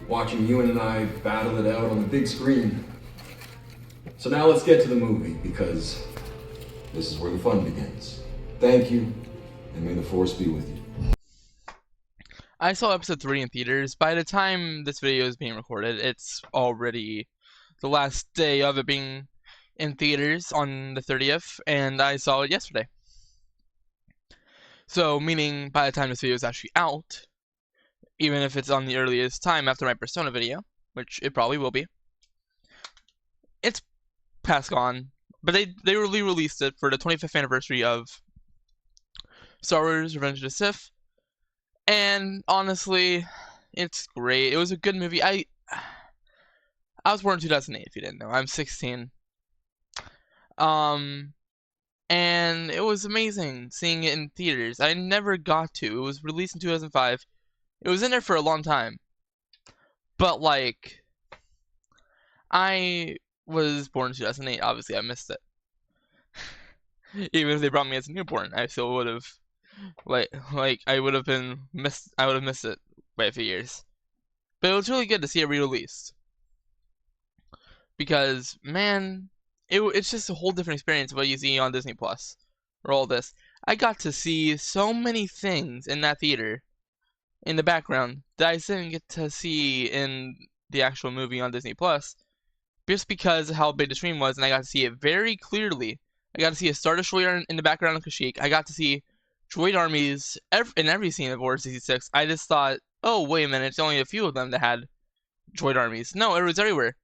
watching you and I battle it out on the big screen. So now let's get to the movie, because this is where the fun begins. Thank you, and may the Force be with you. I saw episode 3 in theaters. By the time this video is being recorded, it's already the last day of it being in theaters on the 30th, and I saw it yesterday. So, meaning by the time this video is actually out, even if it's on the earliest time after my Persona video, which it probably will be, it's past gone. But they released it for the 25th anniversary of Star Wars Revenge of the Sith, and honestly, it's great. It was a good movie. I was born in 2008, if you didn't know. I'm 16. Um, and it was amazing seeing it in theaters. I never got to. It was released in 2005. It was in there for a long time. But, like, I was born in 2008. Obviously, I missed it. Even if they brought me as a newborn, I still would have, I would have missed it by a few years. But it was really good to see it re-released. Because, man, it's just a whole different experience of what you see on Disney Plus or all this. I got to see so many things in that theater in the background that I didn't get to see in the actual movie on Disney Plus, just because of how big the screen was, and I got to see it very clearly. I got to see a Star Destroyer in the background of Kashyyyk. I got to see droid armies in every scene of Order 66. I just thought, oh, wait a minute, it's only a few of them that had droid armies. No, it was everywhere.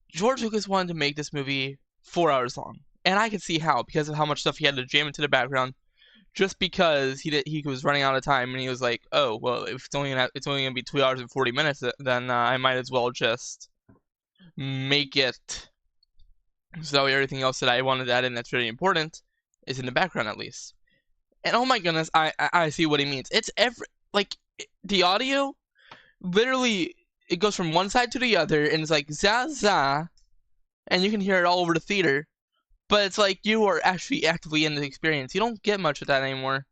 George Lucas wanted to make this movie 4 hours long, and I could see how, because of how much stuff he had to jam into the background, just because he was running out of time, and he was like, oh, well, if it's only gonna be 2 hours and 40 minutes, then I might as well just make it so everything else that I wanted to add in that's really important is in the background at least. And oh my goodness, I see what he means. It's the audio, literally, it goes from one side to the other, and it's like za za, and you can hear it all over the theater. But it's like you are actually actively in the experience. You don't get much of that anymore,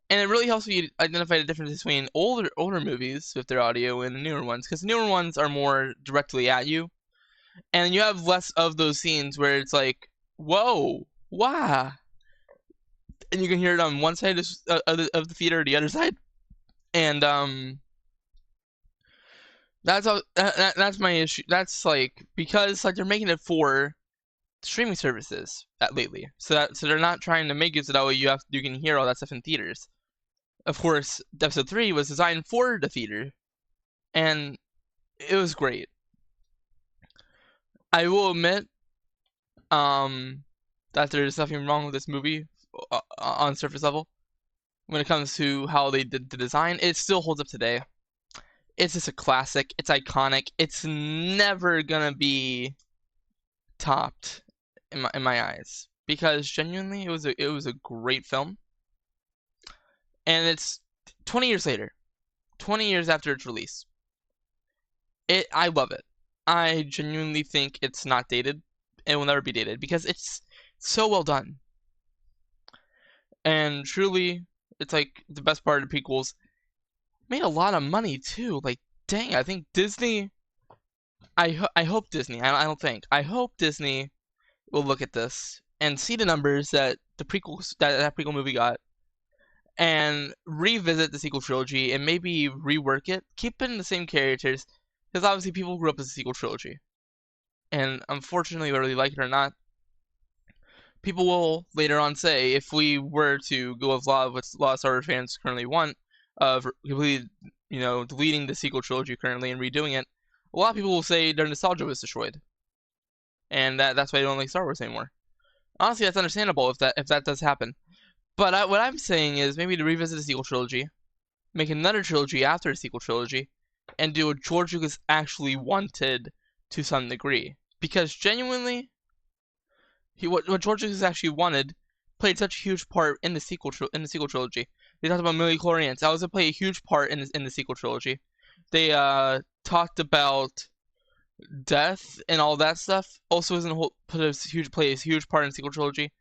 and it really helps you identify the difference between older movies with their audio and the newer ones, because the newer ones are more directly at you, and you have less of those scenes where it's like, whoa, wow, and you can hear it on one side of the theater or the other side, and that's my issue. That's like, because like they're making it for streaming services lately, so they're not trying to make it so that way you can hear all that stuff in theaters. Of course, episode 3 was designed for the theater, and it was great. I will admit, that there's nothing wrong with this movie on surface level. When it comes to how they did the design, it still holds up today. It's just a classic. It's iconic. It's never gonna be topped in my eyes, because genuinely it was a great film, and it's 20 years later, 20 years after its release. I love it. I genuinely think it's not dated. It will never be dated because it's so well done. And truly, it's like the best part of the prequels. Made a lot of money too. Like, dang, I think Disney. I hope Disney. I don't think. I hope Disney will look at this and see the numbers that the prequels that prequel movie got, and revisit the sequel trilogy and maybe rework it, keep in the same characters, because obviously people grew up with the sequel trilogy, and unfortunately, whether they like it or not, people will later on say, if we were to go with a lot of what a lot of Star Wars fans currently want, of completely, deleting the sequel trilogy currently and redoing it, a lot of people will say their nostalgia was destroyed, and that's why they don't like Star Wars anymore. Honestly, that's understandable if that does happen. But what I'm saying is maybe to revisit the sequel trilogy, make another trilogy after the sequel trilogy, and do what George Lucas actually wanted to some degree. Because genuinely, what George Lucas actually wanted played such a huge part in the sequel trilogy. They talked about midi-chlorians. That was to play a huge part in the sequel trilogy. They talked about death and all that stuff. Also, play a huge part in the sequel trilogy.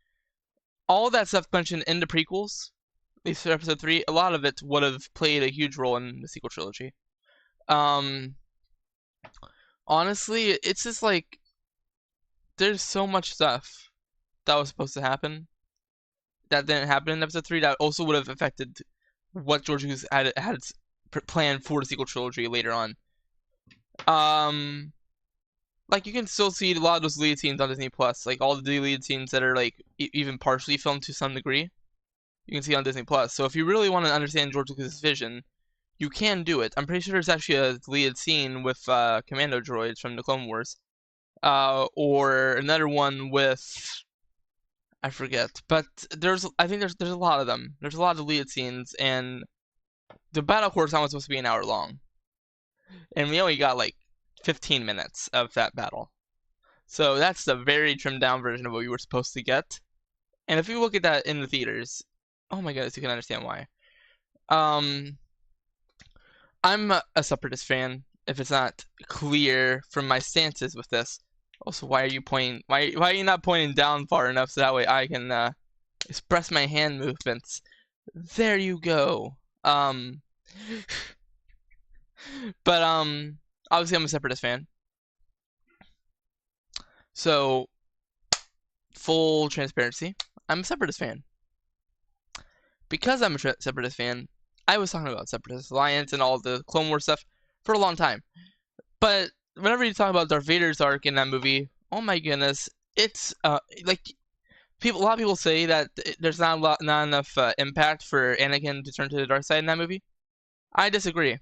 All that stuff mentioned in the prequels, at least for episode 3, a lot of it would have played a huge role in the sequel trilogy. Um, honestly, it's just like there's so much stuff that was supposed to happen that didn't happen in episode 3 that also would have affected what George Lucas had planned for the sequel trilogy later on. Um, like you can still see a lot of those deleted scenes on Disney Plus, like all the deleted scenes that are like even partially filmed to some degree. You can see on Disney Plus. So if you really want to understand George Lucas' vision, you can do it. I'm pretty sure there's actually a deleted scene with commando droids from the Clone Wars, or another one with I forget. But I think there's a lot of them. There's a lot of deleted scenes, and the battle course was supposed to be an hour long, and we only got like 15 minutes of that battle. So that's the very trimmed down version of what we were supposed to get. And if you look at that in the theaters, oh my goodness, you can understand why. Um, I'm a Separatist fan. If it's not clear from my stances with this, also why are you pointing? Why are you not pointing down far enough so that way I can express my hand movements? There you go. But obviously I'm a Separatist fan. So full transparency, I'm a Separatist fan. Because I'm a Separatist fan, I was talking about Separatist Alliance and all the Clone Wars stuff for a long time. But whenever you talk about Darth Vader's arc in that movie, oh my goodness, it's like a lot of people say that there's not enough impact for Anakin to turn to the dark side in that movie. I disagree.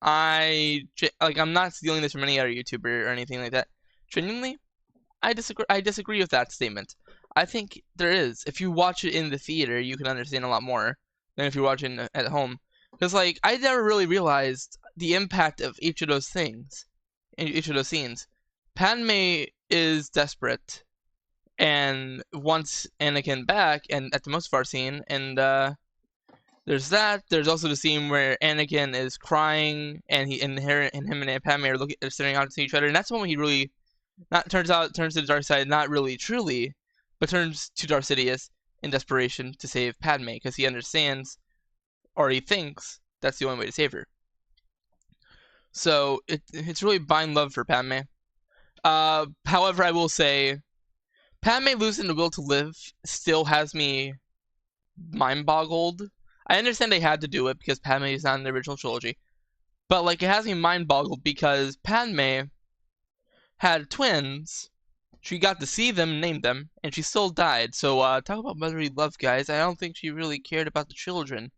I'm not stealing this from any other YouTuber or anything like that. Genuinely, I disagree. I disagree with that statement. I think there is. If you watch it in the theater, you can understand a lot more than if you're watching at home. Because like I never really realized the impact of each of those things in each of those scenes. Padme is desperate and wants Anakin back, and at the most far scene, and there's that. There's also the scene where Anakin is crying, and him and Padme are staring out to each other, and that's the one he really turns to the dark side, not really truly, but turns to Darth Sidious in desperation to save Padme because he understands, or he thinks that's the only way to save her. So it's really blind love for Padme. However, I will say, Padme losing the will to live still has me mind boggled. I understand they had to do it because Padme is not in the original trilogy, but like it has me mind boggled because Padme had twins. She got to see them, name them, and she still died. So talk about motherly love, guys. I don't think she really cared about the children.